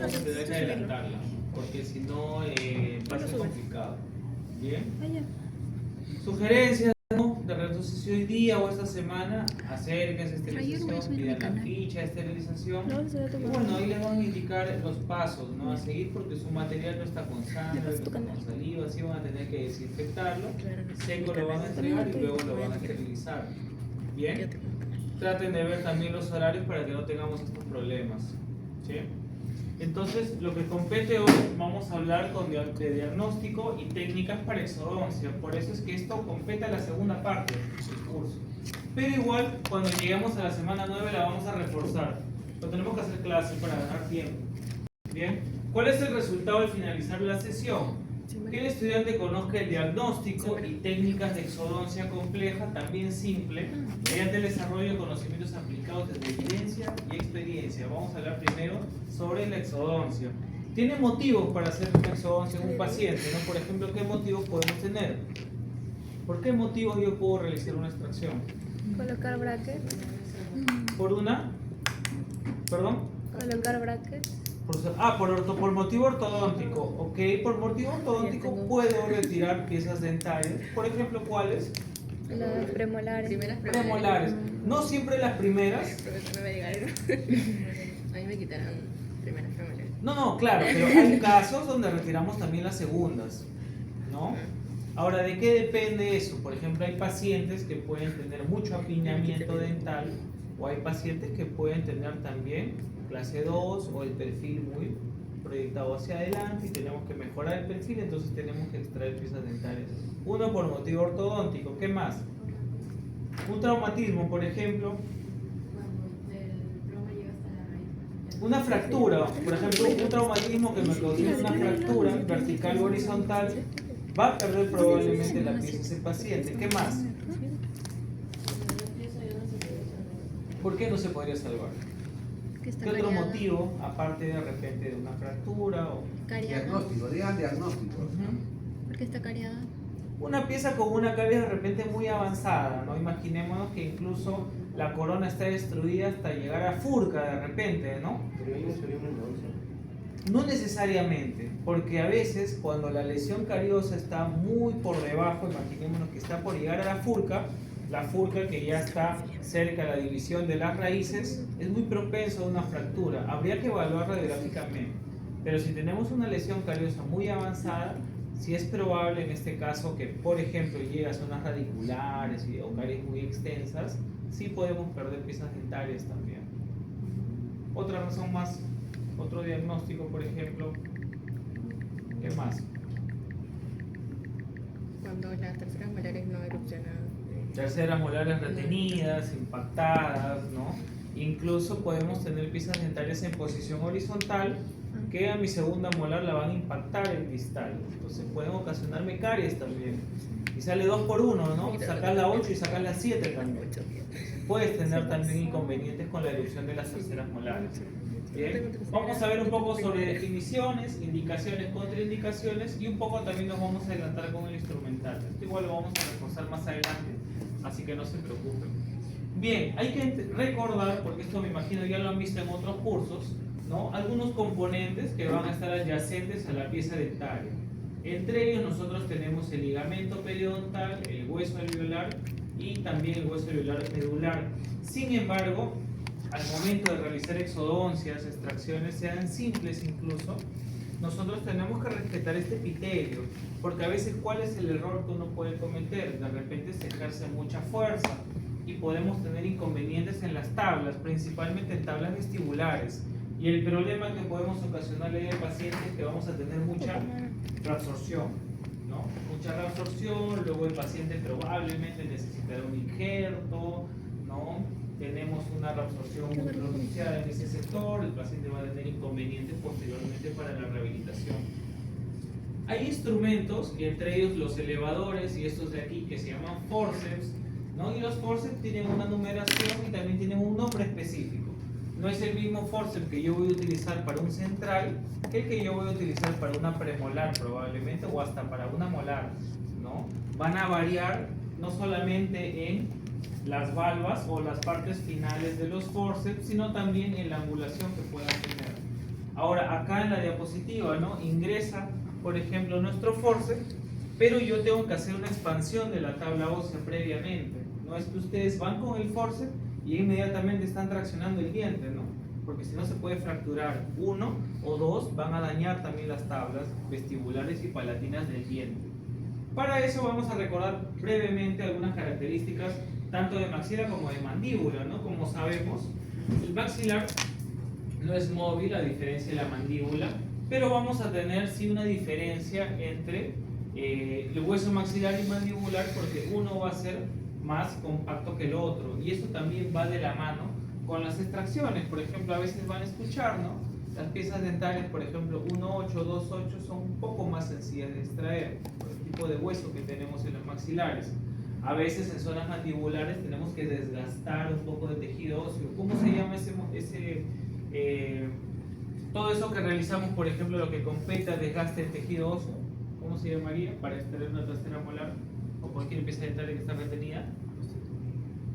vamos a tener que adelantarla, porque si no va a ser complicado. Bien. Sugerencias, ¿no? De retroceso hoy día o esta semana, acérquense a esterilización, pidan la ficha de esterilización. Y bueno, ahí les van a indicar los pasos, ¿no? A seguir, porque su material no está con sangre, no está con saliva, así van a tener que desinfectarlo. Seco lo van a entregar y luego lo van a esterilizar. Bien. Traten de ver también los horarios para que no tengamos estos problemas. ¿Sí? Entonces, lo que compete hoy, vamos a hablar de diagnóstico y técnicas para exodoncia. Por eso es que esto compete a la segunda parte del curso. Pero igual, cuando lleguemos a la semana 9 la vamos a reforzar. Lo tenemos que hacer clase para ganar tiempo. Bien. ¿Cuál es el resultado al finalizar la sesión? Que el estudiante conozca el diagnóstico y técnicas de exodoncia compleja, también simple, mediante el desarrollo de conocimientos aplicados desde evidencia y experiencia. Vamos a hablar primero sobre la exodoncia. ¿Tiene motivos para hacer una exodoncia en un paciente, ¿no? Por ejemplo, ¿qué motivos podemos tener? ¿Por qué motivos yo puedo realizar una extracción? Colocar brackets. ¿Por una? ¿Perdón? Colocar brackets. Por motivo ortodóntico. Ok, por motivo ortodóntico puedo retirar piezas dentarias. Por ejemplo, ¿cuáles? Las premolares. Premolares. No siempre las primeras. A mí me quitaron primeras premolares. No, claro, pero hay casos donde retiramos también las segundas, ¿no? Ahora, ¿de qué depende eso? Por ejemplo, hay pacientes que pueden tener mucho apiñamiento dental o hay pacientes que pueden tener también clase 2 o el perfil muy proyectado hacia adelante y tenemos que mejorar el perfil, entonces tenemos que extraer piezas dentarias. Uno por motivo ortodóntico. ¿Qué más? Un traumatismo, por ejemplo. Una fractura, por ejemplo, un traumatismo que me ocasiona una fractura vertical o horizontal, va a perder probablemente la pieza ese paciente. ¿Qué más? ¿Por qué no se podría salvar? ¿Qué otro motivo, aparte de repente de una fractura o diagnóstico? Digan diagnóstico. Porque está cariada. una pieza con una caries de repente muy avanzada, ¿no? Imaginémonos que incluso la corona está destruida hasta llegar a furca de repente, ¿no? Pero ahí no sería una endodoncia. No necesariamente, porque a veces cuando la lesión cariosa está muy por debajo, imaginémonos que está por llegar a la furca que ya está cerca de la división de las raíces, es muy propenso a una fractura. Habría que evaluar radiográficamente. Pero si tenemos una lesión cariosa muy avanzada, sí es probable en este caso que, por ejemplo, llegue a zonas radiculares o caries muy extensas, sí podemos perder piezas dentarias también. Otra razón más, otro diagnóstico, por ejemplo, ¿qué más? Cuando las terceras molares no erupcionan. Terceras molares retenidas, impactadas, ¿no? Incluso podemos tener piezas dentarias en posición horizontal que a mi segunda molar la van a impactar en distal. Entonces pueden ocasionarme caries también. Y sale 2 por 1, ¿no? Sacar la 8 y sacar la 7 también. Puedes tener también inconvenientes con la erupción de las terceras molares. Bien, vamos a ver un poco sobre definiciones, indicaciones, contraindicaciones y un poco también nos vamos a adelantar con el instrumental. Esto igual lo vamos a reforzar más adelante, así que no se preocupen. Bien, hay que recordar, porque esto me imagino ya lo han visto en otros cursos, ¿no? Algunos componentes que van a estar adyacentes a la pieza dentaria. Entre ellos nosotros tenemos el ligamento periodontal, el hueso alveolar y también el hueso alveolar medular. Sin embargo, al momento de realizar exodoncias, extracciones, sean simples incluso, nosotros tenemos que respetar este epitelio, porque a veces ¿cuál es el error que uno puede cometer? De repente se ejerce mucha fuerza y podemos tener inconvenientes en las tablas, principalmente en tablas vestibulares. Y el problema que podemos ocasionarle al paciente es que vamos a tener mucha reabsorción, ¿no? Mucha reabsorción, luego el paciente probablemente necesitará un injerto, ¿no? Tenemos una reabsorción muy pronunciada en ese sector, el paciente va a tener inconvenientes posteriormente para la rehabilitación. Hay instrumentos, y entre ellos los elevadores y estos de aquí que se llaman forceps, ¿no? Y los forceps tienen una numeración y también tienen un nombre específico. No es el mismo forceps que yo voy a utilizar para un central que el que yo voy a utilizar para una premolar probablemente o hasta para una molar, ¿no? Van a variar no solamente en las valvas o las partes finales de los forceps, sino también en la angulación que puedan tener. Ahora, acá en la diapositiva, ¿no? Ingresa, por ejemplo, nuestro forceps, pero yo tengo que hacer una expansión de la tabla ósea previamente. No es que ustedes van con el forceps y inmediatamente están traccionando el diente, ¿no? Porque si no se puede fracturar uno o dos, van a dañar también las tablas vestibulares y palatinas del diente. Para eso vamos a recordar brevemente algunas características tanto de maxila como de mandíbula, ¿no? Como sabemos, el maxilar no es móvil a diferencia de la mandíbula, pero vamos a tener sí una diferencia entre el hueso maxilar y mandibular, porque uno va a ser más compacto que el otro, y eso también va de la mano con las extracciones. Por ejemplo, a veces van a escuchar, ¿no? Las piezas dentales, por ejemplo, 1.8, 2.8 son un poco más sencillas de extraer por el tipo de hueso que tenemos en los maxilares. A veces en zonas mandibulares tenemos que desgastar un poco de tejido óseo. ¿Cómo se llama todo eso que realizamos, por ejemplo, lo que compete al desgaste del tejido óseo? ¿Cómo se llamaría para extraer una tercera molar o cualquier pieza dentaria que está retenida?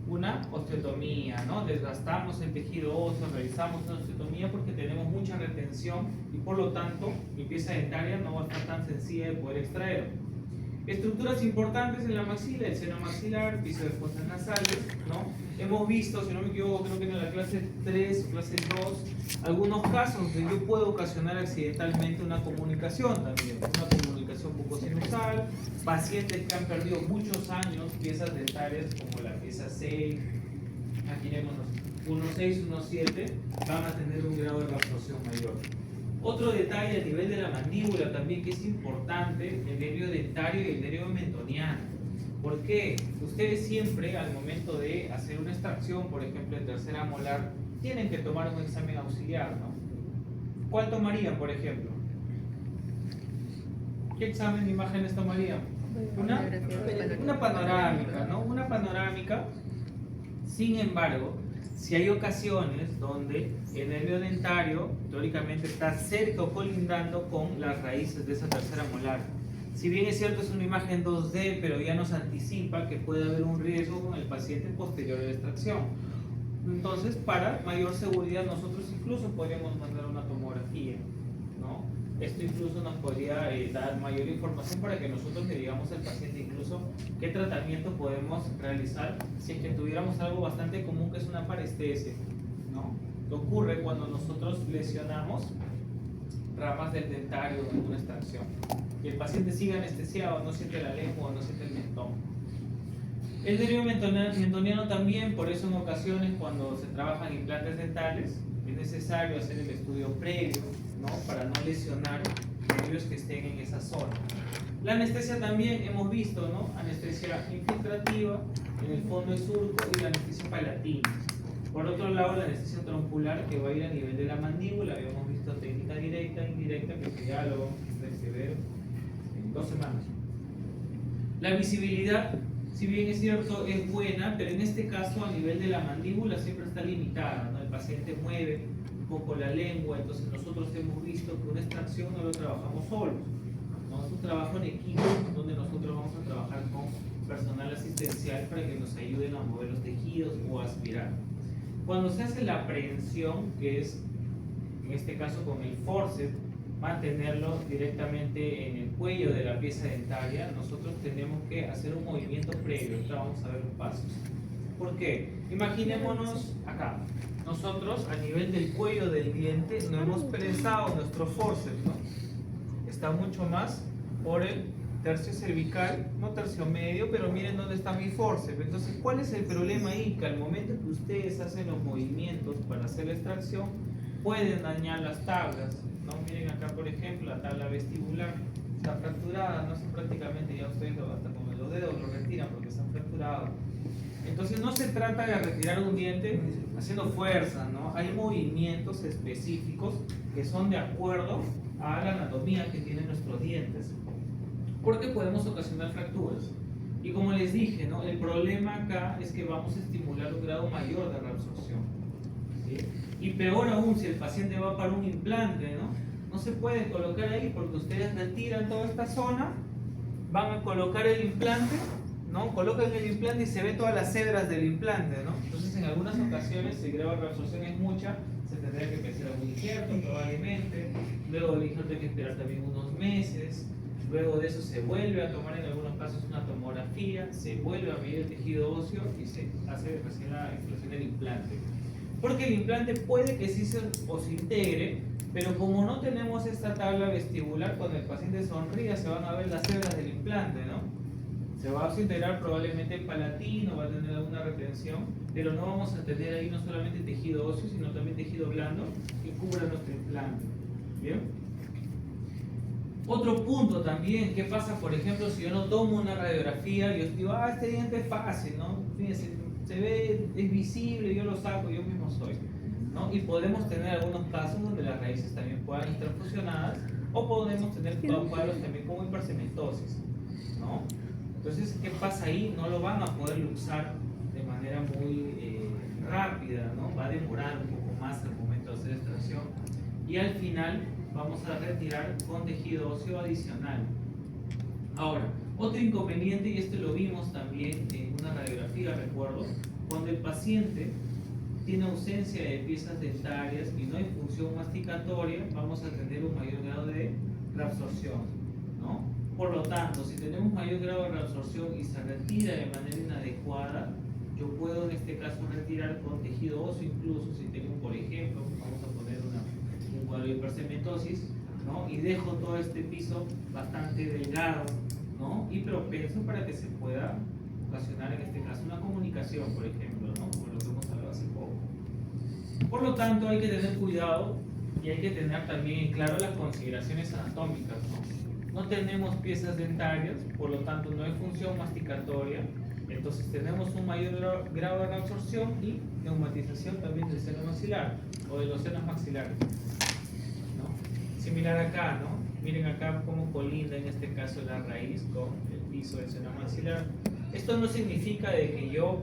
Una osteotomía, ¿no? Desgastamos el tejido óseo, realizamos una osteotomía porque tenemos mucha retención y por lo tanto mi pieza dentaria no va a estar tan sencilla de poder extraer. Estructuras importantes en la maxila: el seno maxilar, piso de fosas nasales, ¿no? Hemos visto, si no me equivoco, creo que en la clase 3 o clase 2, algunos casos de yo puedo ocasionar accidentalmente una comunicación también, una comunicación bucosinusal, pacientes que han perdido muchos años piezas dentarias como la pieza 6, imaginémonos 1.6, 1.7, van a tener un grado de reabsorción mayor. Otro detalle a nivel de la mandíbula también que es importante, el nervio dentario y el nervio mentoniano. ¿Por qué? Ustedes siempre al momento de hacer una extracción, por ejemplo de tercera molar, tienen que tomar un examen auxiliar, ¿no? ¿Cuál tomarían, por ejemplo? ¿Qué examen de imágenes tomarían? Una panorámica, ¿no? Una panorámica. Sin embargo, si hay ocasiones donde el nervio dentario teóricamente está cerca o colindando con las raíces de esa tercera molar. Si bien es cierto, es una imagen 2D, pero ya nos anticipa que puede haber un riesgo con el paciente posterior a la extracción. Entonces, para mayor seguridad, nosotros incluso podríamos mandar una tomografía, ¿no? Esto incluso nos podría dar mayor información para que nosotros le digamos al paciente incluso qué tratamiento podemos realizar si es que tuviéramos algo bastante común, que es una parestesia, ¿no? Que ocurre cuando nosotros lesionamos ramas del dentario en una extracción y el paciente sigue anestesiado, no siente la lengua, no siente el mentón. El nervio mentoniano también, por eso en ocasiones cuando se trabajan implantes dentales es necesario hacer el estudio previo, ¿no? Para no lesionar nervios que estén en esa zona. La anestesia también hemos visto, ¿no? Anestesia infiltrativa en el fondo del surco y la anestesia palatina. Por otro lado, la anestesia trompular, que va a ir a nivel de la mandíbula. Habíamos visto técnica directa, indirecta, que ya lo vamos a ver en 2 semanas. La visibilidad, si bien es cierto, es buena, pero en este caso a nivel de la mandíbula siempre está limitada, ¿no? El paciente mueve un poco la lengua, entonces nosotros hemos visto que una extracción no lo trabajamos solos, ¿no? Es un trabajo en equipo donde nosotros vamos a trabajar con personal asistencial para que nos ayuden a mover los tejidos o a aspirar. Cuando se hace la aprehensión, que es en este caso con el forceps, mantenerlo directamente en el cuello de la pieza dentaria, nosotros tenemos que hacer un movimiento previo. Ahora vamos a ver los pasos. ¿Por qué? Imaginémonos acá. Nosotros a nivel del cuello del diente no hemos prensado nuestro forceps, ¿no? Está mucho más por el tercio cervical, no tercio medio, pero miren dónde está mi forceps. Entonces, ¿cuál es el problema ahí? Que al momento que ustedes hacen los movimientos para hacer la extracción, pueden dañar las tablas, ¿no? Miren acá, por ejemplo, la tabla vestibular está fracturada, no sé, prácticamente ya ustedes hasta con los dedos lo retiran porque está fracturado. Entonces no se trata de retirar un diente haciendo fuerza, ¿no? Hay movimientos específicos que son de acuerdo a la anatomía que tienen nuestros dientes, porque podemos ocasionar fracturas. Y como les dije, ¿no? El problema acá es que vamos a estimular un grado mayor de reabsorción, ¿sí? Y peor aún si el paciente va para un implante, ¿no? No se puede colocar ahí porque ustedes retiran toda esta zona, van a colocar el implante, ¿no? Colocan el implante y se ve todas las hebras del implante, ¿no? Entonces en algunas ocasiones, si el grado de reabsorción es mucha, se tendría que empezar a un injerto probablemente, luego del injerto hay que esperar también unos meses, luego de eso se vuelve a tomar en algunos casos una tomografía, se vuelve a medir el tejido óseo y se hace recién la inclusión del implante. Porque el implante puede que sí o se integre, pero como no tenemos esta tabla vestibular, cuando el paciente sonría se van a ver las hebras del implante, ¿no? Se va a integrar probablemente el palatino, va a tener alguna retención, pero no vamos a tener ahí no solamente tejido óseo, sino también tejido blando que cubra nuestro implante. ¿Bien? Otro punto también, ¿qué pasa por ejemplo si yo no tomo una radiografía y yo digo, este diente es fácil, ¿no? Fíjense, se ve, es visible, yo lo saco, yo mismo soy, ¿no? Y podemos tener algunos casos donde las raíces también puedan estar fusionadas o podemos tener cuadros también como hipercementosis, ¿no? Entonces, ¿qué pasa ahí? No lo van a poder luxar de manera muy rápida, ¿no? Va a demorar un poco más al momento de hacer extracción y al final vamos a retirar con tejido óseo adicional. Ahora, otro inconveniente, y esto lo vimos también en una radiografía, recuerdo, cuando el paciente tiene ausencia de piezas dentarias y no hay función masticatoria, vamos a tener un mayor grado de reabsorción, ¿no? Por lo tanto, si tenemos mayor grado de reabsorción y se retira de manera inadecuada, yo puedo en este caso retirar con tejido óseo, incluso si tengo, por ejemplo, vamos a poner un cuadro de hipercementosis, ¿no? Y dejo todo este piso bastante delgado, ¿no? Y propenso para que se pueda ocasionar en este caso una comunicación, por ejemplo, ¿no? Como lo que hemos hablado hace poco. Por lo tanto, hay que tener cuidado y hay que tener también en claro las consideraciones anatómicas, ¿no? No tenemos piezas dentarias, por lo tanto no hay función masticatoria, entonces tenemos un mayor grado de reabsorción y neumatización también del seno maxilar o de los senos maxilares, ¿no? Similar acá, ¿no? Miren acá cómo colinda en este caso la raíz con el piso del seno maxilar. Esto no significa de que yo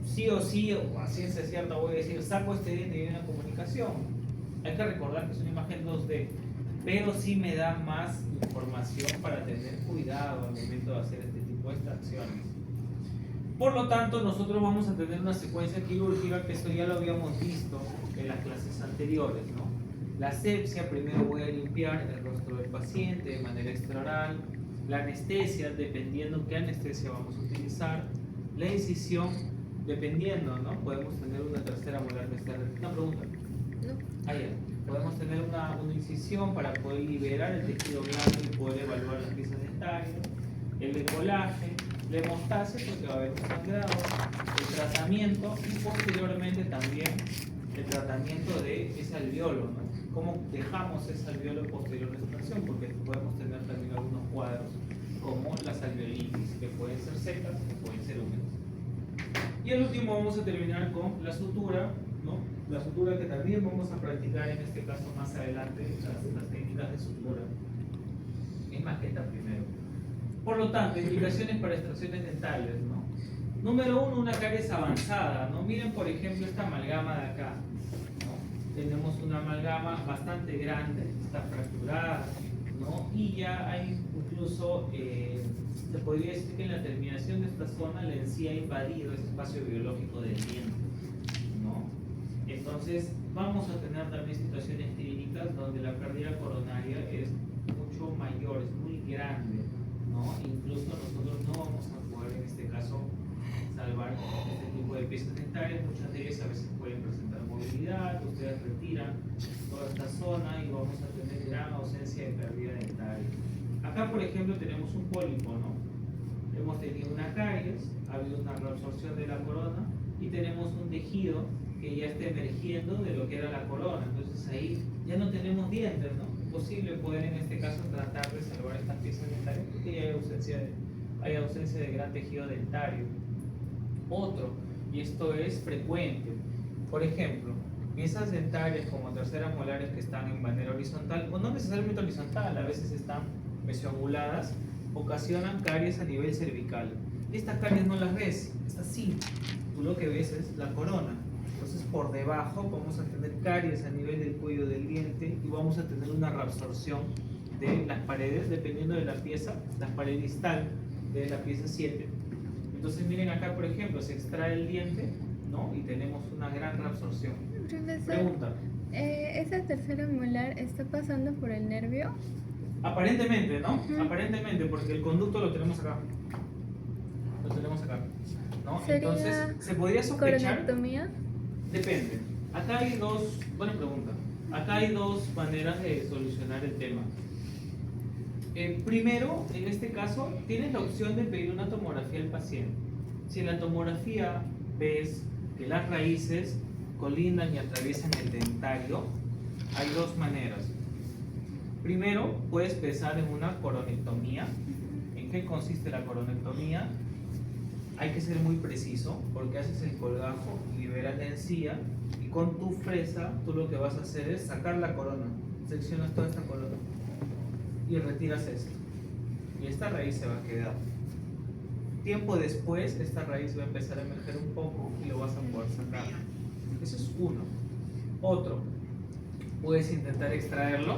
sí o sí, o a ciencia cierta voy a decir, saco este diente y hay una comunicación. Hay que recordar que es una imagen 2D, pero sí me da más información para tener cuidado al momento de hacer este tipo de extracciones. Por lo tanto, nosotros vamos a tener una secuencia quirúrgica, que esto ya lo habíamos visto en las clases anteriores, ¿no? La asepsia, primero voy a limpiar el rostro del paciente de manera extraoral, la anestesia, dependiendo qué anestesia vamos a utilizar, la incisión, dependiendo, ¿no? Podemos tener una tercera molar externa. Una pregunta. No. Ya. Podemos tener una incisión para poder liberar el tejido blando y poder evaluar las piezas dentarias, el decolaje, la hemostasia, porque va a haber un sangrado, el tratamiento y posteriormente también el tratamiento de ese alveolo, ¿no? Cómo dejamos ese alveolo posterior a la extracción, porque podemos tener también algunos cuadros como las alveolitis, que pueden ser secas o pueden ser húmedas. Y al último vamos a terminar con la sutura, ¿no? La sutura que también vamos a practicar en este caso más adelante, las técnicas de sutura en maqueta primero. Por lo tanto, indicaciones para extracciones dentales, ¿no? Número 1, una caries avanzada, ¿no? Miren por ejemplo esta amalgama de acá, ¿no? Tenemos una amalgama bastante grande, está fracturada, ¿no? Y ya hay incluso, se podría decir que en la terminación de esta zona la encía ha invadido ese espacio biológico del diente, ¿no? Entonces vamos a tener también situaciones clínicas donde la pérdida coronaria es mucho mayor, es muy grande, ¿no? Incluso nosotros no vamos a poder en este caso salvar este tipo de piezas dentarias. Muchas de ellas a veces pueden presentar movilidad, ustedes retiran toda esta zona y vamos a tener gran ausencia de pérdida dentaria. Acá por ejemplo tenemos un pólipo, ¿no? Hemos tenido una caries, ha habido una reabsorción de la corona y tenemos un tejido que ya está emergiendo de lo que era la corona. Entonces ahí ya no tenemos dientes, ¿no? Imposible poder en este caso tratar de salvar estas piezas dentarias porque ya hay ausencia de gran tejido dentario. Otro, y esto es frecuente, por ejemplo, piezas dentarias como terceras molares que están en manera horizontal, o no necesariamente horizontal, a veces están mesioanguladas, ocasionan caries a nivel cervical. Estas caries no las ves, es así, tú lo que ves es la corona. Entonces por debajo vamos a tener caries a nivel del cuello del diente y vamos a tener una reabsorción de las paredes, dependiendo de la pieza, la pared distal de la pieza 7. Entonces miren acá por ejemplo, se extrae el diente, ¿no? Y tenemos una gran reabsorción. Profesor, Pregunta. ¿esa tercera molar está pasando por el nervio? Aparentemente, ¿no? Ujú. Aparentemente, porque el conducto lo tenemos acá. Lo tenemos acá, ¿no? ¿Sería Entonces, ¿se podría sospechar? coronectomía? Depende. Acá hay dos, buena pregunta. Acá hay dos maneras de solucionar el tema. Primero, en este caso, tienes la opción de pedir una tomografía al paciente. Si en la tomografía ves que las raíces colindan y atraviesan el dentario, hay dos maneras. Primero, puedes pensar en una coronectomía. ¿En qué consiste la coronectomía? Hay que ser muy preciso porque haces el colgajo, liberas la encía y con tu fresa tú lo que vas a hacer es sacar la corona. Seccionas toda esta corona y retiras esto. Y esta raíz se va a quedar. Tiempo después, esta raíz va a empezar a emerger un poco y lo vas a poder sacar. Eso es uno. Otro, puedes intentar extraerlo,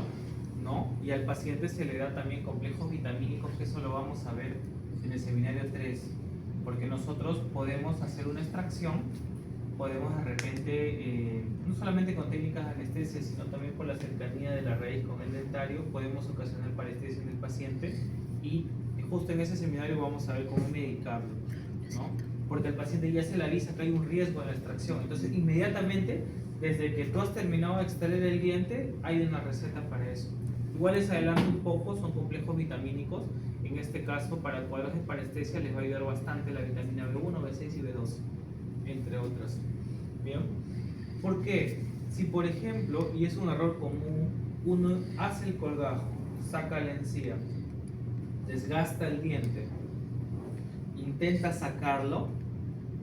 ¿no? Y al paciente se le da también complejos vitamínicos, que eso lo vamos a ver en el seminario 3. Porque nosotros podemos hacer una extracción, podemos de repente, no solamente con técnicas de anestesia, sino también por la cercanía de la raíz con el dentario, podemos ocasionar parestesia en el paciente y justo en ese seminario vamos a ver cómo medicarlo, ¿no? Porque el paciente ya se le avisa que hay un riesgo en la extracción, entonces inmediatamente, desde que tú has terminado de extraer el diente, hay una receta para eso. Igual les adelanto un poco, son complejos vitamínicos. En este caso, para cuadros de parestesia les va a ayudar bastante la vitamina B1, B6 y B12, entre otras. ¿Bien? ¿Por qué? Si por ejemplo, y es un error común, uno hace el colgajo, saca la encía, desgasta el diente, intenta sacarlo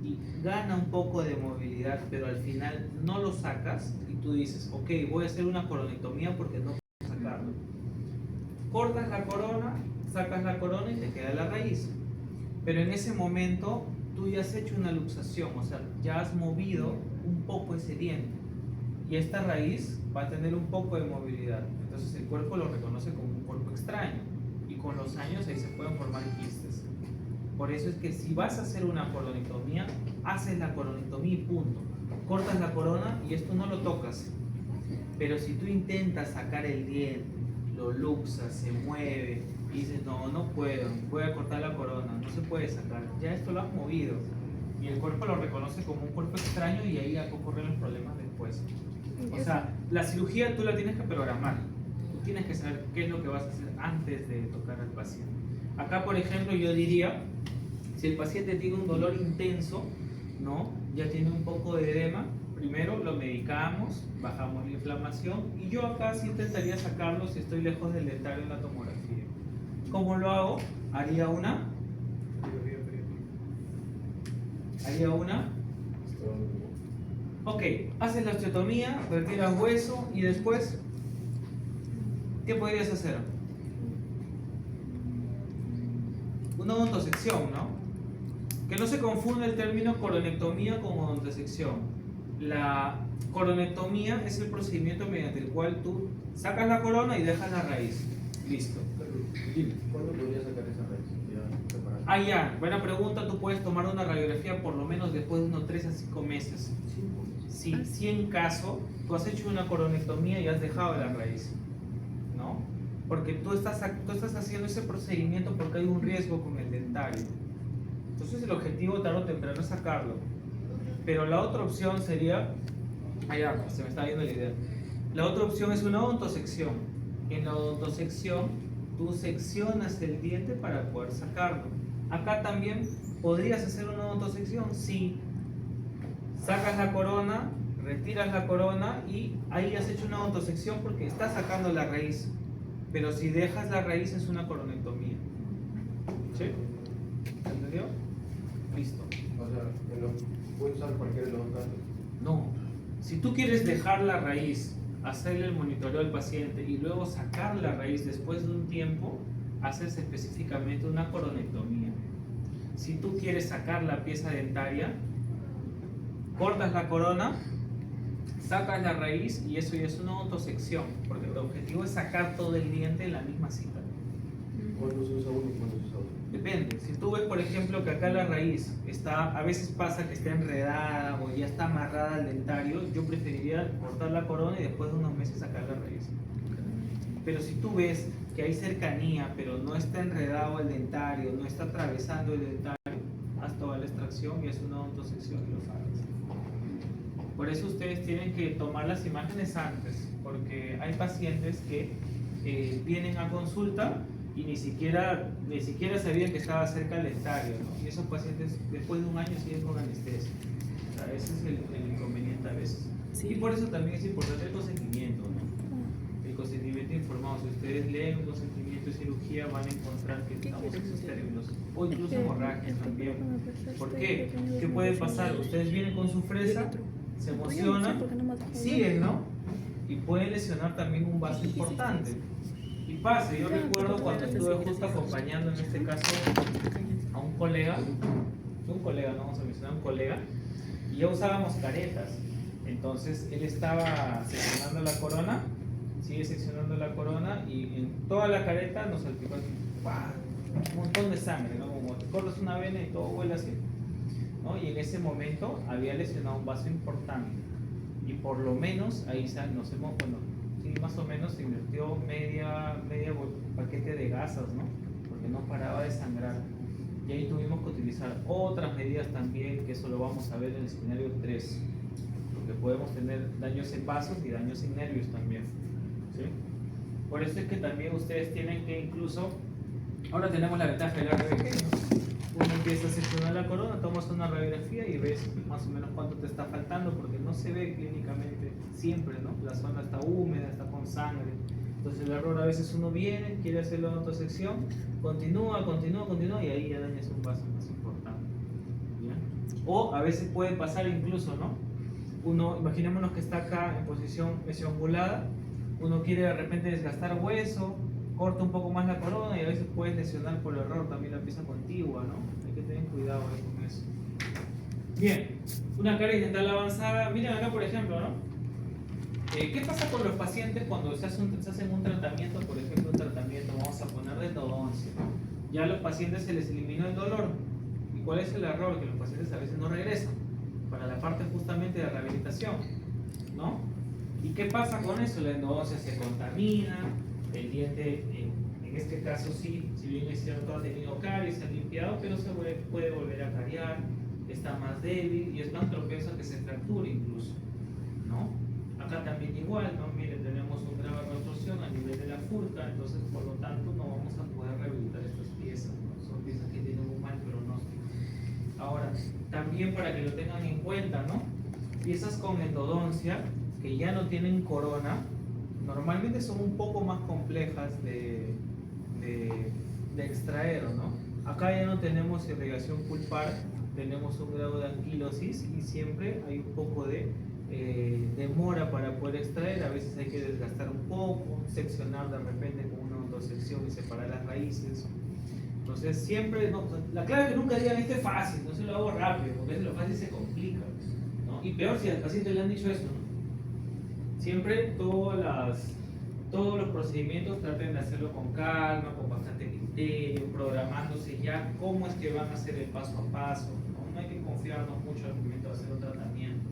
y gana un poco de movilidad, pero al final no lo sacas y tú dices, ok, voy a hacer una coronectomía porque no puedo sacarlo. Cortas la corona, sacas la corona y te queda la raíz. Pero en ese momento tú ya has hecho una luxación, o sea, ya has movido un poco ese diente. Y esta raíz va a tener un poco de movilidad. Entonces el cuerpo lo reconoce como un cuerpo extraño. Y con los años ahí se pueden formar quistes. Por eso es que si vas a hacer una coronectomía, haces la coronectomía y punto. Cortas la corona y esto no lo tocas. Pero si tú intentas sacar el diente, lo luxas, se mueve y dices, no, no puedo, voy a cortar la corona, no se puede sacar, ya esto lo has movido y el cuerpo lo reconoce como un cuerpo extraño y ahí ocurren los problemas después. O sea, la cirugía tú la tienes que programar, tú tienes que saber qué es lo que vas a hacer antes de tocar al paciente. Acá, por ejemplo, yo diría, si el paciente tiene un dolor intenso, ¿no? Ya tiene un poco de edema, primero lo medicamos, bajamos la inflamación y yo acá sí intentaría sacarlo si estoy lejos del dentario en la tomografía. ¿Cómo lo hago? Haría una. Ok, haces la osteotomía, retiras hueso y después, ¿qué podrías hacer? Una odontosección, ¿no? Que no se confunda el término coronectomía con odontosección. La coronectomía es el procedimiento mediante el cual tú sacas la corona y dejas la raíz. Listo. ¿Cuándo podría sacar esa raíz? Ya preparada. Ah, ya, buena pregunta. Tú puedes tomar una radiografía por lo menos después de unos 3 a 5 meses. Si en caso tú has hecho una coronectomía y has dejado la raíz, ¿no? Porque tú estás haciendo ese procedimiento porque hay un riesgo con el dentario. Entonces el objetivo tarde o temprano es sacarlo. Pero la otra opción sería, se me está viendo la idea. La otra opción es una odontosección. En la odontosección tú seccionas el diente para poder sacarlo. Acá también podrías hacer una odontosección si sacas la corona, retiras la corona y ahí has hecho una odontosección porque estás sacando la raíz. Pero si dejas la raíz es una coronectomía. ¿Sí? ¿Entendió? Listo. O sea, ¿puedes usar cualquiera de los dos casos? No. Si tú quieres dejar la raíz, hacerle el monitoreo al paciente y luego sacar la raíz después de un tiempo, haces específicamente una coronectomía. Si tú quieres sacar la pieza dentaria, cortas la corona, sacas la raíz y eso ya es una odontosección, porque el objetivo es sacar todo el diente en la misma cita. ¿Cuándo se usa uno y cuándo se usa otro? Depende. Si tú ves, por ejemplo, que acá la raíz está, a veces pasa que está enredada o ya está amarrada al dentario, yo preferiría cortar la corona y después de unos meses sacar la raíz. Pero si tú ves que hay cercanía, pero no está enredado el dentario, no está atravesando el dentario, haz toda la extracción y haz una odontosección y lo sacas. Por eso ustedes tienen que tomar las imágenes antes, porque hay pacientes que vienen a consulta y ni siquiera sabían que estaba cerca el dentario, ¿no? Y esos pacientes después de un año siguen con anestesia. O sea, ese es el inconveniente a veces. Sí. Y por eso también es importante el consentimiento, ¿no? El consentimiento informado. Si ustedes leen consentimiento y cirugía van a encontrar que estamos en esos términos. O incluso hemorragias también. ¿Por qué? ¿Qué puede pasar? Ustedes vienen con su fresa, se emocionan, siguen, ¿no? Y pueden lesionar también un vaso importante. Y pasa, yo recuerdo cuando estuve justo acompañando en este caso a un colega, no vamos a mencionar, un colega, y ya usábamos caretas. Entonces él estaba seccionando la corona, sigue seccionando la corona y en toda la careta nos salpicó así, ¡pah! Un montón de sangre, ¿no? Como te cortas una vena y todo huele así, ¿no? Y en ese momento había lesionado un vaso importante y por lo menos ahí nos hemos, bueno, sí, más o menos se invirtió media paquete de gasas, ¿no? Porque no paraba de sangrar. Y ahí tuvimos que utilizar otras medidas también, que eso lo vamos a ver en el escenario 3, porque podemos tener daños en vasos y daños en nervios también, ¿sí? Por eso es que también ustedes tienen que incluso, ahora tenemos la ventaja del RBG, uno empieza a seccionar la corona, tomas una radiografía y ves más o menos cuánto te está faltando, porque no se ve clínicamente siempre, ¿no? La zona está húmeda, está con sangre. Entonces el error a veces uno viene, quiere hacer la autosección, continúa y ahí ya dañas un vaso más importante. ¿Bien? O a veces puede pasar incluso, ¿no? Uno, imaginémonos que está acá en posición mesiongulada, uno quiere de repente desgastar hueso, corta un poco más la corona y a veces puedes lesionar por error también la pieza contigua, ¿no? Hay que tener cuidado ahí con eso. Bien, una caries dental avanzada. Miren acá, por ejemplo, ¿no? ¿Qué pasa con los pacientes cuando se hacen un tratamiento, por ejemplo, un tratamiento, vamos a poner de endodoncia? Ya a los pacientes se les eliminó el dolor. ¿Y cuál es el error? Que los pacientes a veces no regresan para la parte justamente de rehabilitación, ¿no? ¿Y qué pasa con eso? La endodoncia se contamina, el diente, en este caso sí, si bien es cierto, ha tenido caries, se ha limpiado, pero se puede volver a cariar, está más débil y es más propenso a que se fracture incluso, ¿no? Acá también igual, ¿no? Miren, tenemos un grave retorsión a nivel de la furca, entonces por lo tanto no vamos a poder rehabilitar estas piezas, ¿no? Son piezas que tienen un mal pronóstico. Ahora, también para que lo tengan en cuenta, ¿no? Piezas con endodoncia que ya no tienen corona, normalmente son un poco más complejas de extraer, ¿no? Acá ya no tenemos irrigación pulpar, tenemos un grado de anquilosis y siempre hay un poco de demora para poder extraer, a veces hay que desgastar un poco, seccionar de repente con una endosección y separar las raíces. Entonces siempre, no, la clave es que nunca digan esto es fácil, no se lo hago rápido, porque a veces lo fácil se complica, ¿no? Y peor si al paciente le han dicho eso, ¿no? Siempre todos los procedimientos traten de hacerlo con calma, con bastante criterio, programándose ya cómo es que van a hacer el paso a paso, ¿no? No hay que confiarnos mucho al momento de hacer un tratamiento.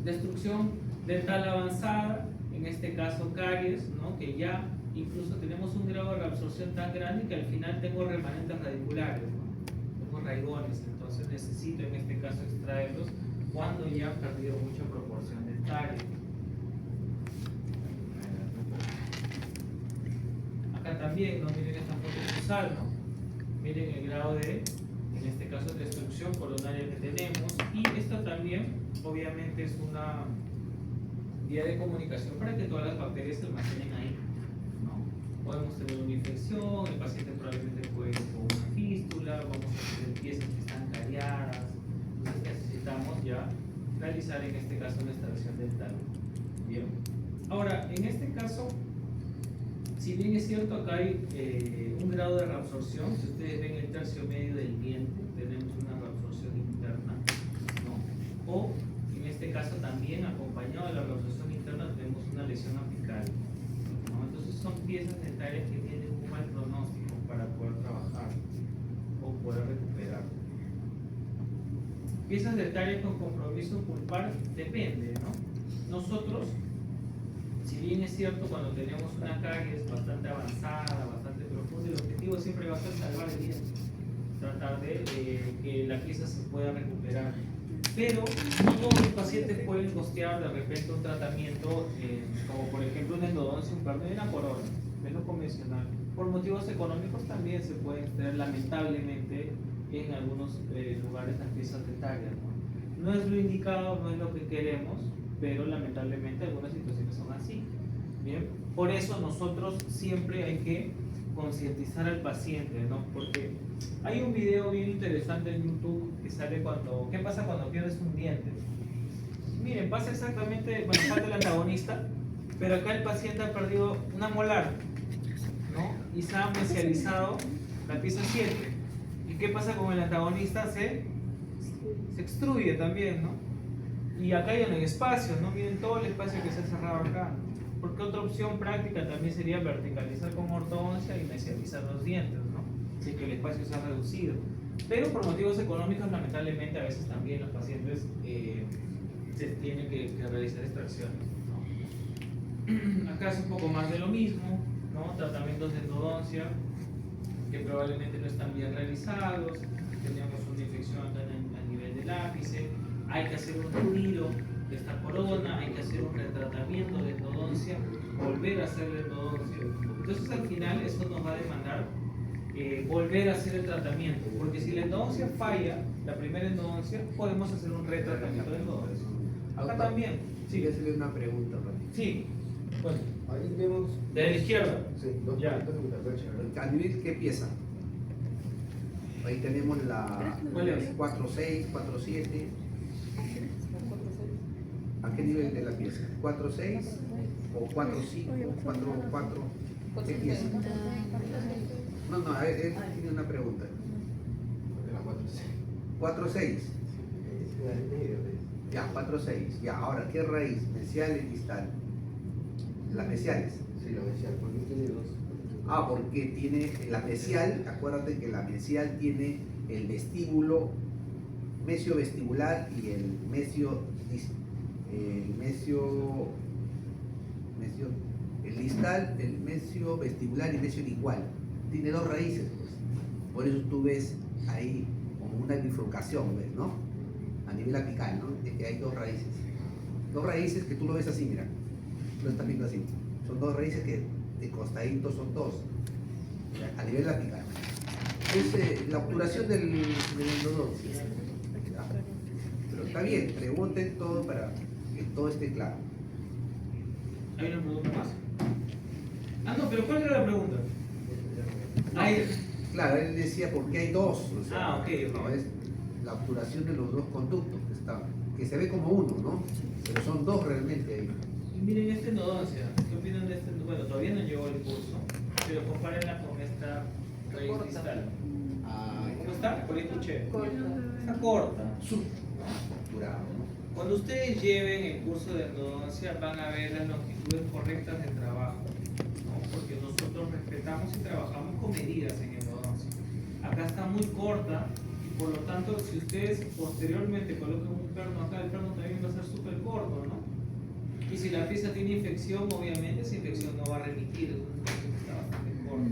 Destrucción dental avanzada, en este caso caries, ¿no? Que ya incluso tenemos un grado de reabsorción tan grande que al final tengo remanentes radiculares, ¿no? Tengo raigones, entonces necesito en este caso extraerlos cuando ya han perdido mucha proporción dentaria. Acá también, ¿no? Miren esta foto cruzal, ¿no? Miren el grado de, en este caso, de destrucción coronaria que tenemos. Y esto también, obviamente, es una vía de comunicación para que todas las bacterias se almacenen ahí, ¿no? Podemos tener una infección, el paciente probablemente puede ir con una fístula, vamos a tener piezas que están cariadas, entonces necesitamos ya realizar en este caso una extracción dental. Bien. Ahora, en este caso, si bien es cierto, acá hay un grado de reabsorción, si ustedes ven el tercio medio del diente, tenemos una reabsorción interna, ¿no? O en este caso también, acompañado de la reabsorción interna, tenemos una lesión apical, ¿no? Entonces son piezas dentarias que tienen un mal pronóstico para poder trabajar o poder recuperar. Piezas dentarias con compromiso pulpar depende, ¿no? Nosotros, si bien es cierto, cuando tenemos una caries bastante avanzada, bastante profunda, el objetivo siempre va a ser salvar el diente, tratar de que la pieza se pueda recuperar. Pero no todos los pacientes pueden costear de repente un tratamiento, como por ejemplo una endodoncia, un perno y una corona, es lo convencional. Por motivos económicos también se pueden tener, lamentablemente, en algunos lugares las piezas dentarias, ¿no? No es lo indicado, no es lo que queremos, pero lamentablemente algunas situaciones son así. Bien, por eso nosotros siempre hay que concientizar al paciente, ¿no? Porque hay un video bien interesante en YouTube que sale cuando, ¿qué pasa cuando pierdes un diente? Miren, pasa exactamente, bueno, falta el antagonista, pero acá el paciente ha perdido una molar, ¿no? Y se ha mesializado la pieza 7. ¿Y qué pasa con el antagonista? Se extruye también, ¿no? Y acá ya no hay espacio, ¿no? Miren todo el espacio que se ha cerrado acá. Porque otra opción práctica también sería verticalizar con ortodoncia y mesializar los dientes, ¿no? Así que el espacio se ha reducido. Pero por motivos económicos, lamentablemente, a veces también los pacientes se tienen que realizar extracciones, ¿no? Acá es un poco más de lo mismo, ¿no? Tratamientos de endodoncia que probablemente no están bien realizados, tenemos una infección acá a nivel del ápice, hay que hacer un retiro de esta corona, hay que hacer un retratamiento de endodoncia, volver a hacer la endodoncia. Entonces al final eso nos va a demandar volver a hacer el tratamiento, porque si la endodoncia falla, la primera endodoncia, podemos hacer un retratamiento de endodoncia. Acá también. Sí, Quería hacerle una pregunta, Pati. sí. Bueno, Ahí vemos. de la izquierda. Sí, dos Ya. puntos de la derecha. ¿A nivel qué pieza? Ahí tenemos la ¿Cuál es? 4.6, 4.7. ¿A qué nivel de la pieza? ¿4.6 o 4.5, 4.4? ¿Qué pieza? No, no, él tiene una pregunta. De la 4, 4.6. Ya, 4.6. Ya, ahora, ¿qué raíz? ¿Mesial y distal? Las mesiales. Sí, lo decía, porque tiene dos. Ah, porque tiene la mesial, acuérdate que la mesial tiene el vestíbulo, mesio vestibular y el el distal, el mesio vestibular y mesio lingual. Tiene dos raíces, pues. Por eso tú ves ahí como una bifurcación, ¿ves, no? A nivel apical, ¿no? Es que hay dos raíces. Dos raíces que tú lo ves así, mira. Tú lo estás viendo así. Son dos raíces que de costaditos son dos. A nivel apical. Es la obturación del endodoncia. ¿Ya? Pero está bien, pregunten todo para que todo esté claro. ¿Hay una pregunta más? Ah, no, pero ¿cuál era la pregunta? Ahí. Claro, él decía por qué hay dos. O sea, Ok. no, es la obturación de los dos conductos que se ve como uno, ¿no? Pero son dos realmente ahí. Y miren esta endodoncia. ¿Qué opinan de esta? Bueno, todavía no llegó el curso, pero compárenla con esta raíz distal. ¿Cómo está? Por ahí escuché. Está corta. Obturado, ¿no? Cuando ustedes lleven el curso de endodoncia van a ver las longitudes correctas de trabajo, ¿no? Porque nosotros respetamos y trabajamos con medidas en endodoncia. Acá está muy corta y por lo tanto si ustedes posteriormente colocan un perno acá, el perno también va a ser súper corto, ¿no? Y si la pieza tiene infección, obviamente esa infección no va a remitir, es una infección que está bastante corta.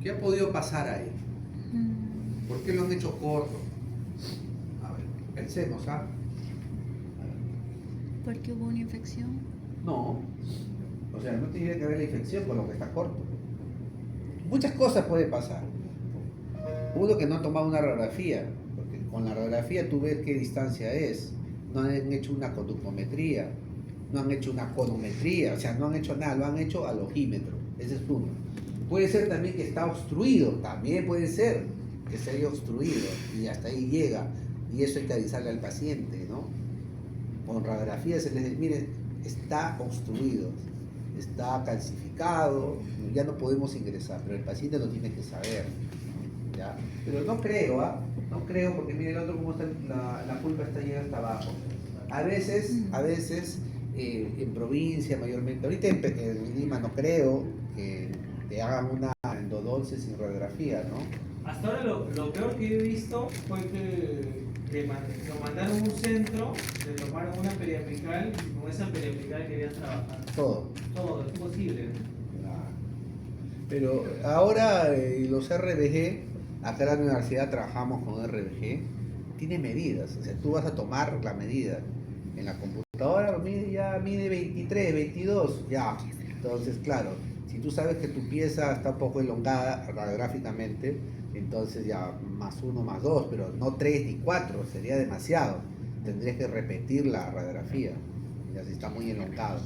¿Qué ha podido pasar ahí? ¿Por qué lo han hecho corto? A ver, pensemos, ¿ah? Porque hubo una infección. No. O sea, no tiene que ver la infección con lo que está corto. Muchas cosas pueden pasar. Uno que no ha tomado una radiografía, porque con la radiografía tú ves qué distancia es. No han hecho una conductometría, no han hecho una conometría, o sea, no han hecho nada, lo han hecho al ojímetro. Ese es uno. Puede ser también que está obstruido, también puede ser que se haya obstruido y hasta ahí llega. Y eso hay que avisarle al paciente, ¿no? Con radiografía se les dice, mire, está obstruido, está calcificado, ya no podemos ingresar, pero el paciente lo tiene que saber, ¿ya? Pero no creo, ¿ah? No creo, porque mire el otro cómo está, la pulpa está llegando hasta abajo. A veces en provincia mayormente. Ahorita en Lima no creo que te hagan una endodoncia sin radiografía, ¿no? Hasta ahora lo peor que he visto fue que lo mandaron a un centro, le tomaron una periapical y con esa periapical querían trabajar. Todo. Todo, es posible. Pero ahora los RBG, acá en la universidad trabajamos con RBG, tiene medidas, o sea, tú vas a tomar la medida. En la computadora mide 23, 22, ya. Entonces, claro, si tú sabes que tu pieza está un poco elongada radiográficamente, entonces ya +1, +2, pero no 3 ni 4, sería demasiado. Tendrías que repetir la radiografía, ya si está muy elongado.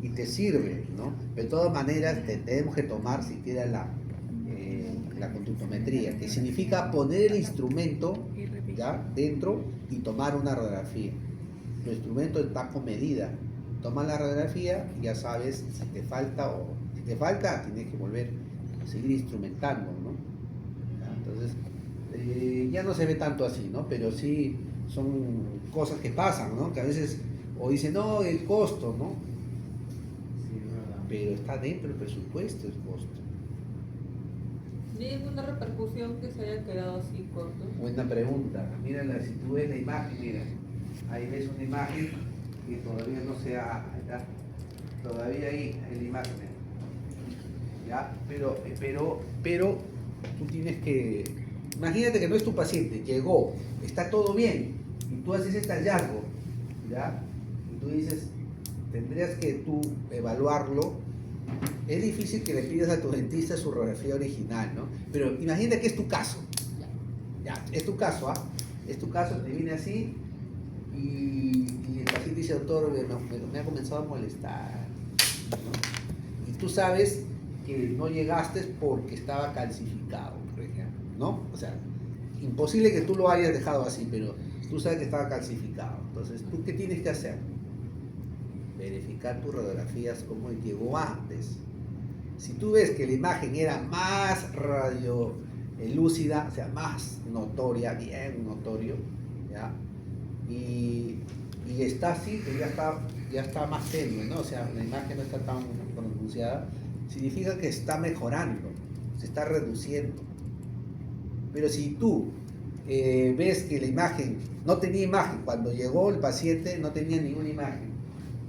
Y te sirve, ¿no? Pero de todas maneras tenemos que tomar siquiera la conductometría, que significa poner el instrumento ya dentro y tomar una radiografía. Tu instrumento está con medida. Toma la radiografía y ya sabes si te falta o si te falta tienes que volver a seguir instrumentando, ¿no? Ya, entonces ya no se ve tanto así, ¿no? Pero sí son cosas que pasan, ¿no? Que a veces o dicen, no, el costo, ¿no? Sí, es verdad. Pero está dentro del presupuesto el costo. ¿Y alguna repercusión que se haya quedado así corto? Buena pregunta. Mírala, si tú ves la imagen, mira, ahí ves una imagen que todavía no se ha, ¿ya? Todavía ahí en la imagen, ¿ya? Pero tú tienes que, imagínate que no es tu paciente, llegó, está todo bien, y tú haces este hallazgo, ¿ya? Y tú dices, tendrías que tú evaluarlo. Es difícil que le pidas a tu dentista su radiografía original, ¿no? Pero imagínate que es tu caso. Ya, es tu caso, ¿ah? Es tu caso, te viene así y el paciente dice, doctor, me ha comenzado a molestar, ¿no? Y tú sabes que no llegaste porque estaba calcificado, por ejemplo, ¿no? O sea, imposible que tú lo hayas dejado así, pero tú sabes que estaba calcificado. Entonces, ¿tú qué tienes que hacer? Verificar tus radiografías como llegó antes. Si tú ves que la imagen era más lúcida, o sea, más notoria, bien notorio, ¿ya? Y está así, que ya está más tenue, ¿no? O sea, la imagen no está tan pronunciada, significa que está mejorando, se está reduciendo. Pero si tú ves que la imagen, no tenía imagen, cuando llegó el paciente no tenía ninguna imagen,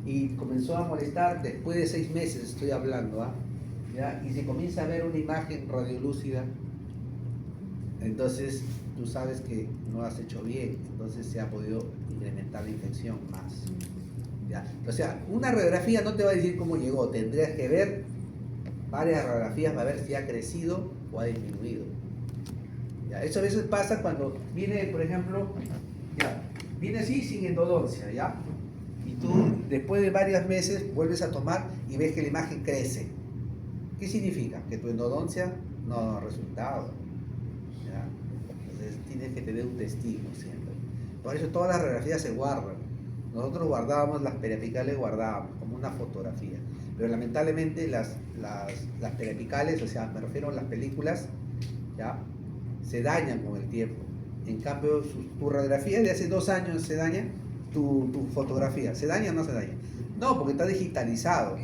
y comenzó a molestar después de 6 meses, estoy hablando, ¿ah? ¿Ya? Y se comienza a ver una imagen radiolúcida, entonces tú sabes que no has hecho bien, entonces se ha podido incrementar la infección más. ¿Ya? O sea, una radiografía no te va a decir cómo llegó, tendrías que ver varias radiografías para ver si ha crecido o ha disminuido. ¿Ya? Eso a veces pasa cuando viene, por ejemplo, ya, viene así sin endodoncia, ¿ya? Y tú después de varios meses vuelves a tomar y ves que la imagen crece. ¿Qué significa? Que tu endodoncia no ha dado resultado. ¿Ya? Entonces tienes que tener un testigo siempre. Por eso todas las radiografías se guardan. Nosotros guardábamos las periapicales, guardábamos como una fotografía. Pero lamentablemente las periapicales, o sea, me refiero a las películas, ¿ya? Se dañan con el tiempo. En cambio, tu radiografía de hace 2 años se daña. Tu fotografía, ¿se daña o no se daña? No, porque está digitalizado.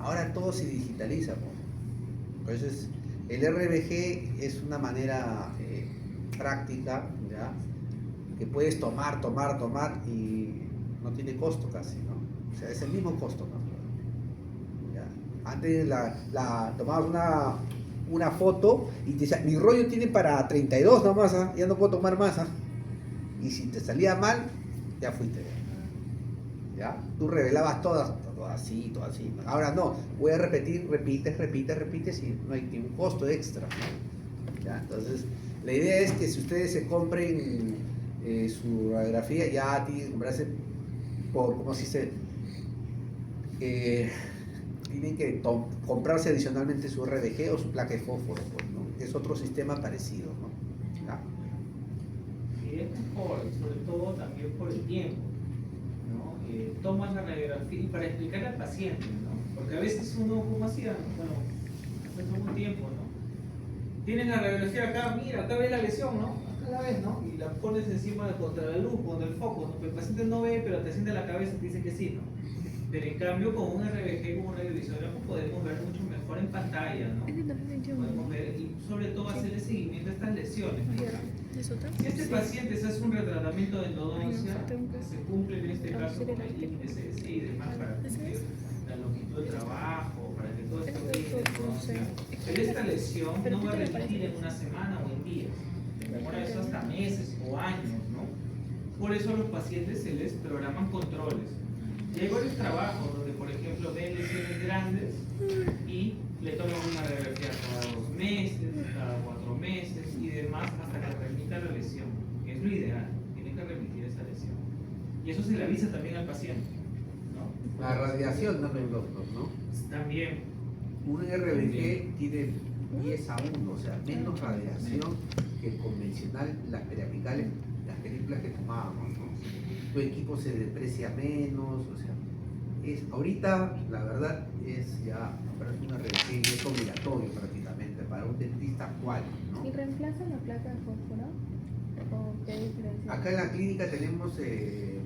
Ahora todo se digitaliza. Entonces, el RBG es una manera práctica, ¿ya? Que puedes tomar y no tiene costo casi, ¿no? O sea, es el mismo costo, ¿no? ¿Ya? Antes tomabas una foto y te decía, mi rollo tiene para 32 nomás, ¿ah? Ya no puedo tomar más, ¿ah? Y si te salía mal, ya fuiste. ¿Ya? Tú revelabas todo así. Ahora no, voy a repetir, repites y no hay ningún costo extra, ¿no? ¿Ya? Entonces, la idea es que si ustedes se compren su radiografía, ya tienen que comprarse por, como si se... tienen que comprarse adicionalmente su RBG o su placa de fósforo, pues, ¿no? Es otro sistema parecido, ¿no? ¿Ya? Y es mejor, sobre todo también por el tiempo, ¿no? Tomas la radiografía y para explicarle al paciente, ¿no? Porque a veces uno, como hacía, bueno, hace poco tiempo, ¿no? Tienes la radiografía acá, mira, acá ves la lesión, ¿no? Acá la ves, ¿no? Y la pones encima contra la luz, contra el foco, ¿no? El paciente no ve, pero te siente la cabeza y te dice que sí, ¿no? Pero en cambio con un RBG, con un radiovisógrafo, podemos ver mucho mejor en pantalla, ¿no? Es de 2021. Podemos ver y sobre todo hacerle seguimiento a estas lesiones. ¿Es otra? Si este paciente se hace un retratamiento de endodoncia, Ay, no, se cumple en este caso sí, con el INSS y demás para cumplir la longitud de trabajo, para que todo esté bien en endodoncia. Pero esta lesión no va a remitir en una semana o en días. Demora eso hasta meses o años, ¿no? Por eso a los pacientes se les programan controles. Y hay varios trabajos donde, por ejemplo, ven lesiones grandes y le toman una radiografía cada 2 meses, cada 4 meses y demás hasta que remita la lesión, que es lo ideal, tiene que remitir esa lesión. Y eso se le avisa también al paciente, ¿no? La radiación, no doctor, ¿no? También, Un RBG tiene 10 a 1, o sea, menos radiación que el convencional, las periapicales, las películas que tomábamos, ¿no? Tu equipo se deprecia menos, o sea, ahorita la verdad es ya, para un RBG es obligatorio prácticamente para un dentista actual, ¿no? ¿Y reemplaza la placa de fósforo? ¿O qué diferencia? Acá en la clínica tenemos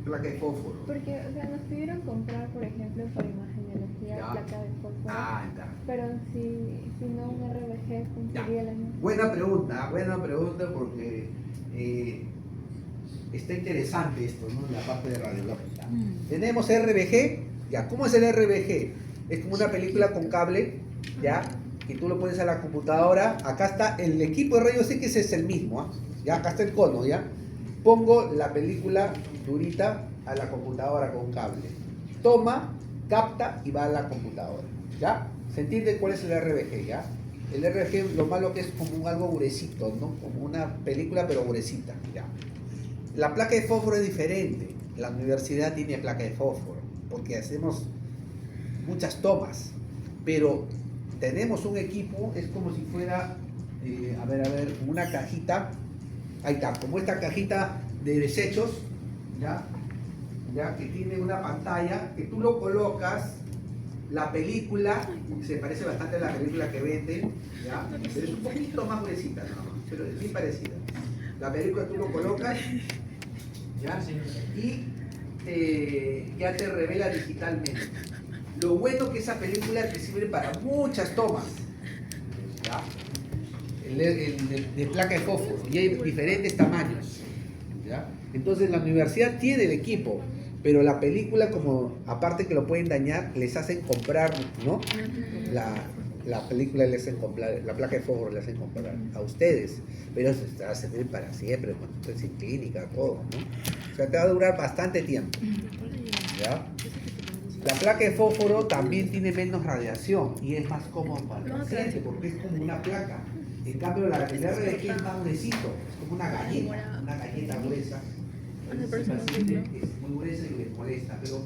placa de fósforo. Porque, o sea, nos pidieron comprar, por ejemplo, para imagenología, Ya. placa de fósforo. Ah, está. Pero si no un RBG cumpliría la misma. Buena pregunta porque está interesante esto, ¿no? La parte de radiológica. Tenemos RBG, ya, ¿cómo es el RBG? Es como una película con cable, ya, que tú lo pones a la computadora. Acá está el equipo de rayos X, es el mismo, ¿ah? Ya, acá está el cono, ya. Pongo la película durita a la computadora con cable. Toma, capta y va a la computadora, ¿ya? ¿Se entiende cuál es el RBG, ya? El RBG, lo malo que es como algo gruesito, ¿no? Como una película pero gruesita, ya. La placa de fósforo es diferente. La universidad tiene placa de fósforo porque hacemos muchas tomas, pero tenemos un equipo, es como si fuera, una cajita, ahí está, como esta cajita de desechos, ¿ya? Que tiene una pantalla que tú lo colocas, la película, se parece bastante a la película que venden, ¿ya? Pero es un poquito más gruesita, nada más, pero es bien parecida. La película tú lo colocas, ¿ya? Y ya te revela digitalmente. Lo bueno que esa película te sirve para muchas tomas, ¿ya? De placa de fósforo, y hay diferentes tamaños, ¿ya? Entonces la universidad tiene el equipo, pero la película, como aparte que lo pueden dañar, les hacen comprar, ¿no? La película les hacen comprar, la placa de fósforo les hacen comprar a ustedes, pero eso te va a servir para siempre, cuando estés en clínica, todo, ¿no? O sea, te va a durar bastante tiempo, ¿ya? La placa de fósforo también tiene menos radiación y es más cómodo para el paciente porque es como una placa. En cambio, la RBG es más gruesito, es como una galleta gruesa. El paciente es muy gruesa y le molesta, pero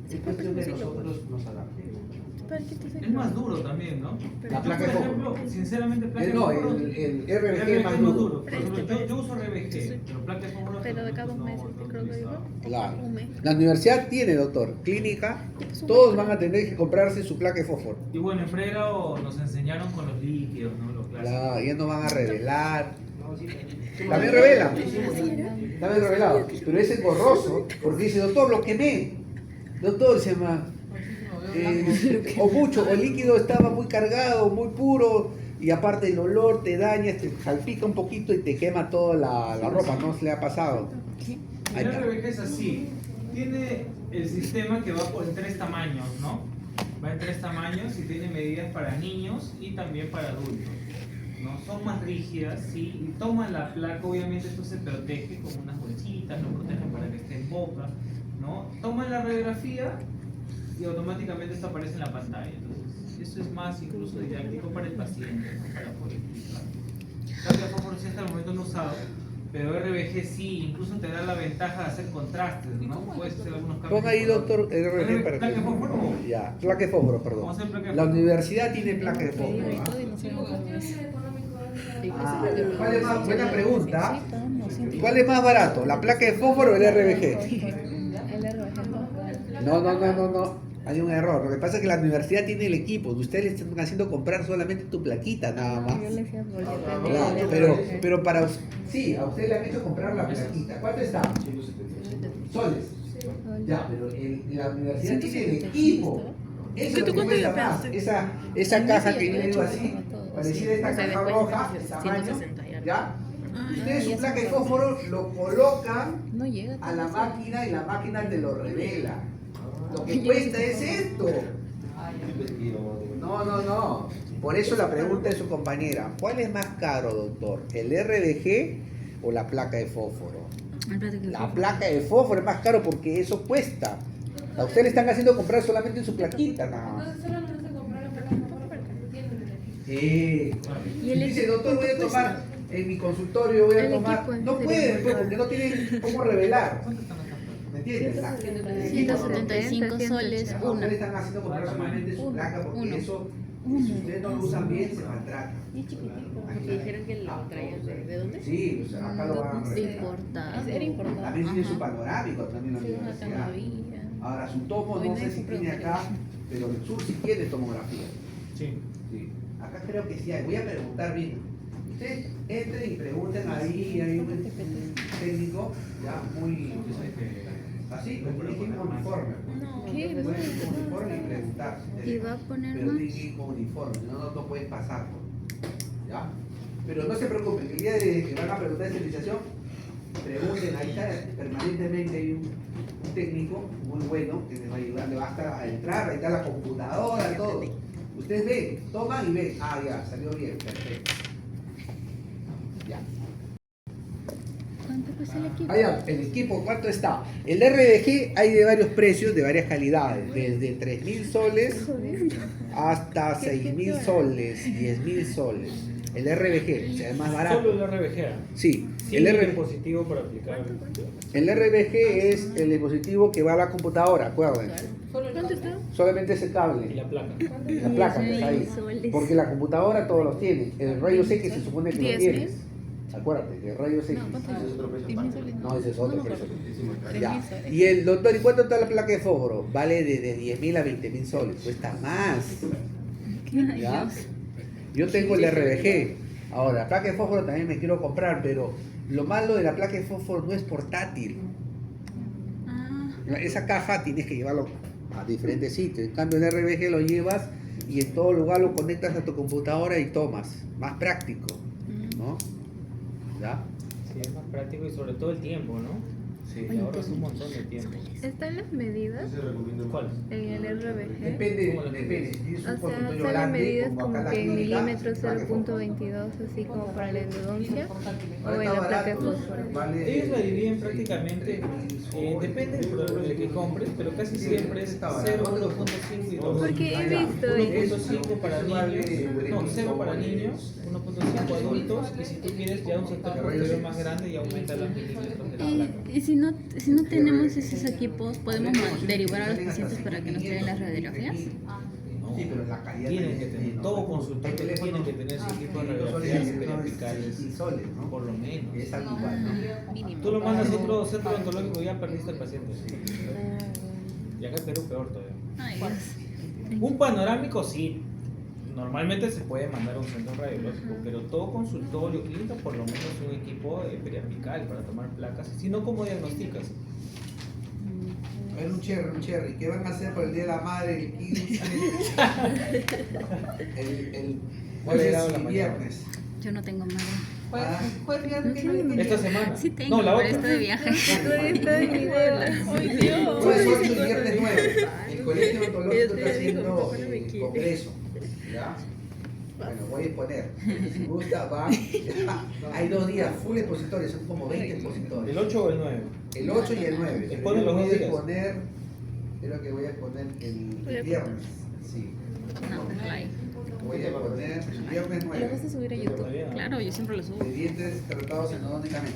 es cuestión de nosotros nos adaptemos. es más duro también, ¿no? La placa de Por fósforo. ejemplo, sinceramente, placa de No, fósforo. el RBG es más duro. Por ejemplo, yo uso RBG, pero placa de fósforo. Pero de cada 2 no, meses, no creo que digo. utilizaba. Claro. Un mes. La universidad tiene, doctor, clínica, todos van a tener que comprarse su placa de fósforo. Y bueno, en pregrado nos enseñaron con los líquidos, ¿no? Los clásicos. Claro, ya no van a revelar. También revelan. También revelado. Pero ese es borroso, porque dice, doctor, lo quemé. Doctor, se llama. O mucho, o el líquido estaba muy cargado, muy puro, y aparte el olor te daña, te salpica un poquito y te quema toda la ropa, ¿no? Se le ha pasado. Ahí El está. RBG es así. Tiene el sistema que va en 3 tamaños, ¿no? Va en 3 tamaños y tiene medidas para niños y también para adultos, ¿no? Son más rígidas, sí, y toman la placa, obviamente esto se protege con unas bolsitas, lo protegen para que esté en boca, ¿no? Toman la radiografía y automáticamente esto aparece en la pantalla. Entonces, eso es más incluso didáctico para el paciente, ¿no? Para poder explicar. Placa de fósforo sí hasta el momento no usado, pero RBG sí, incluso te da la ventaja de hacer contrastes, ¿no? Puedes hacer algunos cambios. Pon ahí, de color. doctor, RBG para ¿Placa de fósforo? Ya, placa de fósforo, perdón. Vamos a hacer placa de La fósforo. universidad tiene placa de fósforo. ¿Ah? ¿Cuál es más? Buena pregunta. ¿Cuál es más barato, la placa de fósforo o el RBG? El RBG. No. Hay un error. Lo que pasa es que la universidad tiene el equipo. Ustedes le están haciendo comprar solamente tu plaquita, nada más. Yo le decía por Claro, pero para sí, a usted le han hecho comprar la plaquita. ¿Cuánto está? Soles. Ya, pero la universidad tiene el equipo. Eso es lo que cuesta más. Esa caja que yo digo así, pareciera esta O sea, caja después roja, de de tamaño, 160 ya. ¿ya? Ustedes su placa de fósforo lo colocan No llega a la máquina y la máquina te lo revela. Lo que Yo cuesta sé es esto. Investigo. No. Por eso la pregunta de su compañera, ¿cuál es más caro, doctor? ¿El RBG o la placa de fósforo? La placa de fósforo es más caro porque eso cuesta. A usted le están haciendo comprar solamente su plaquita, nada más. Entonces solo nos hace comprar la placa de fósforo porque no tiene el equipo. Sí. ¿Y el Dice, equipo doctor, voy a cuánto tomar en mi consultorio, voy a El tomar. equipo No sería pueden, muy pues, caro. porque no tienen cómo revelar. ¿Me entiendes? El equipo no. 175 soles A una. ustedes están haciendo comprar solamente su placa porque eso, si ustedes no lo usan bien, se maltrata. Porque dijeron que lo traían de dónde? Sí, pues acá lo van a revelar. Importado. Era importante. También tiene su panorámico también la Sí, una universidad. maravilla. Ahora su tomo Hoy no no sé hay si comprado tiene acá, pero el sur sí tiene tomografía. Sí. Sí. Acá creo que sí hay. Voy a preguntar bien. Ustedes entren y pregunten ahí, hay un técnico ya muy así, pero tiene que ir con uniforme. No, Pueden ir ¿qué? con uniforme y preguntar. ¿Y va a poner Pero más? tiene que ir con uniforme, no pueden pasar. ¿Ya? Pero no se preocupen, que el día de que van a preguntar especialización, pregunten, ahí está, permanentemente hay un técnico muy bueno que les va a ayudar, le va a estar a entrar, ahí está la computadora, todo. Ustedes ven, toman y ven, ah ya, salió bien, perfecto. Ya. ¿Cuánto cuesta el equipo? Vaya, el equipo, ¿cuánto está? El RBG hay de varios precios, de varias calidades, desde 3.000 soles hasta 6.000 soles, 10.000 soles. El RBG, o sea, es más barato. Solo el RBGA. Sí, Sin el el RBG. dispositivo para aplicar. El RBG es el dispositivo que va a la computadora, acuérdense. Solo el ¿Cuánto cable. está? Solamente ese Y cable. la placa. Y la placa que está ahí. 10.000 soles. Porque la computadora todos los tiene. El rayo X se supone que lo 10.000. tienes. Acuérdate, que el rayo X. No, ¿cuánto Ese es otro precio 10.000 aparte. soles. No, ese es otro precio. Tres Ya. mil soles. Y el doctor, ¿y cuánto está la placa de fósforo? Vale de 10.000 a 20.000 soles. Cuesta más. ¿Ya? Yo tengo el RBG. Ahora, la placa de fósforo también me quiero comprar, pero lo malo de la placa de fósforo no es portátil. Ah, Esa caja tienes que llevarlo a diferentes sitios. En cambio, el RBG lo llevas y en todo lugar lo conectas a tu computadora y tomas. Más práctico, ¿no? ¿Ya? Sí, es más práctico y sobre todo el tiempo, ¿no? Sí. Y ahorras un montón de tiempo. ¿están las medidas Ese recomiendo ¿Cuál? en el RBG? Depende, depende. Si tienes O un sea, consultorio salen grande, medidas como como acá en la que en clínica, milímetros placa de fósforo. 0.22, así como para la endodoncia, o Ahora en está la placa de barato, fósforo. vale, Ellos la dividen sí, prácticamente, depende del producto que compres, pero casi siempre es Está 0, barato. 1.5 y 2. Porque he visto en- 1.5 para niños, no, 0 para niños, 1.5 adultos, y si tú quieres ya un sector posterior más grande y aumenta los milímetros de la placa. Y si no tenemos esos equipos, ¿podemos derivar a los pacientes para que nos traigan las radiografías? Sí, pero la calidad Tienen también que es tener, bien, todo ¿no? consultorio Hay teléfonos tiene que tener su equipo de 500 soles, radiografías y uno es periapicales, 6 soles, ¿no? por lo menos. Es algo igual, ¿no? Mínimo. Tú lo mandas a otro centro odontológico y ya perdiste al paciente. Y acá en Perú peor todavía. Ay, Dios. Un panorámico sí. Normalmente se puede mandar a un centro radiológico, pero todo consultorio clínico, por lo menos un equipo periapical para tomar placas, si no, ¿cómo diagnosticas? A ver, un cherry. ¿Qué van a hacer por el Día de la Madre el 15? el ¿Cuál era jueves la y mañana? viernes. Yo no tengo madre. ¿Cuál viernes No que tiene no Esta semana. Sí tengo, No, la pero otra. estoy de viaje. Todavía está en nivel. Jueves 8 y viernes 9. El colegio odontológico está haciendo papá no me quiere. congreso. ¿Ya? Bueno, voy a exponer. Si gusta, va. Hay 2 días, full expositores, son como 20 ¿El expositores. 8 o el 9? El 8 y el 9. Exponen Yo los voy dos a días. exponer, creo que voy a exponer el viernes. Sí. No, like. Voy a exponer el viernes ¿Lo 9. vas a subir a YouTube? Todavía no. Claro, yo siempre lo subo. De dientes tratados endodónicamente.